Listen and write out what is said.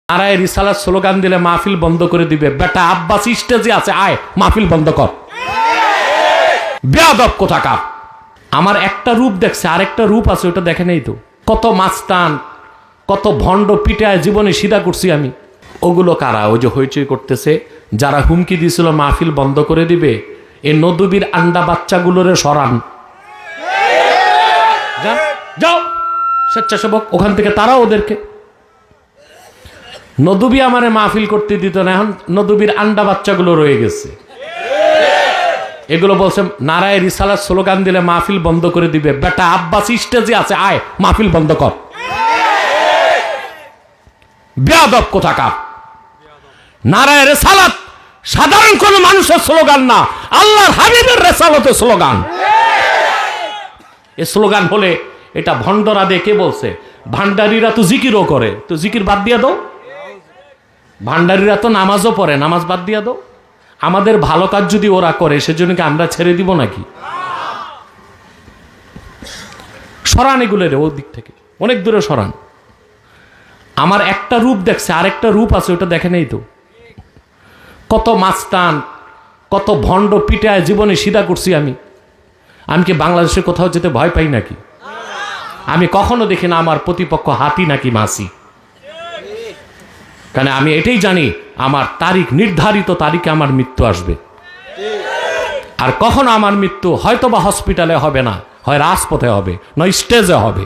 নারায়ে রিসালাত স্লোগান দিলে মাহফিল বন্ধ করে দিবে। বেটা আব্বাস স্টেজে আছে, আয় মাহফিল বন্ধ কর। বেয়াদব কোথাকার। আমার একটা রূপ দেখছে, আরেকটা রূপ আছে, ওটা দেখে নেই তো। কত মাস্তান, কত ভণ্ড পিটায় জীবনে সিধা করছি আমি। ওগুলো কারা? ওই যে হইচই করতেছে, যারা হুমকি দিয়েছিল মাহফিল বন্ধ করে দিবে, এই নদুবির আন্ডা বাচ্চাগুলোরে সরান। যাও স্বেচ্ছাসেবক ওখান থেকে, তারা ওদেরকে। নদুবি আমারে মাহফিল করতে দিত না, এখন নদুবির আন্ডা বাচ্চাগুলো রয়ে গেছে। এগুলো বলছে নারায়ে রিসালাত স্লোগান দিলে মাহফিল বন্ধ করে দিবে। বেটা আব্বাস স্টেজে আছে, আয় মাহফিল বন্ধ কর। বেয়াদব কোথাকার। নারায়ে রিসালাত সাধারণ কোন মানুষের স্লোগান না, আল্লাহর হাবিবের রিসালাতের স্লোগান। এই স্লোগান হলে এটা ভণ্ডরা দিয়ে কে বলছে? ভান্ডারীরা তো জিকিরও করে, তো জিকির বাদ দিয়া দাও। ভান্ডারীরা তো নামাজও পড়ে, নামাজ বাদ দিয়া দাও। আমাদের ভালো কাজ যদি ওরা করে, সেজন্য কি আমরা ছেড়ে দিব নাকি? সরান এগুলো রে, ওর দিক থেকে অনেক দূরে সরান। আমার একটা রূপ দেখছে, আরেকটা রূপ আছে, ওটা দেখে নেই তো। কত মাস্তান, কত ভণ্ড পিটায় জীবনে সিধা করছি আমি। আমি কি বাংলাদেশে কোথাও যেতে ভয় পাই নাকি? আমি কখনো দেখি না আমার প্রতিপক্ষ হাতি নাকি মাসি। কারণ আমি এটাই জানি, আমার তারিখ, নির্ধারিত তারিখে আমার মৃত্যু আসবে। আর কখনো আমার মৃত্যু হয়তো বা হসপিটালে হবে না, হয় রাজপথে হবে, নয় স্টেজে হবে।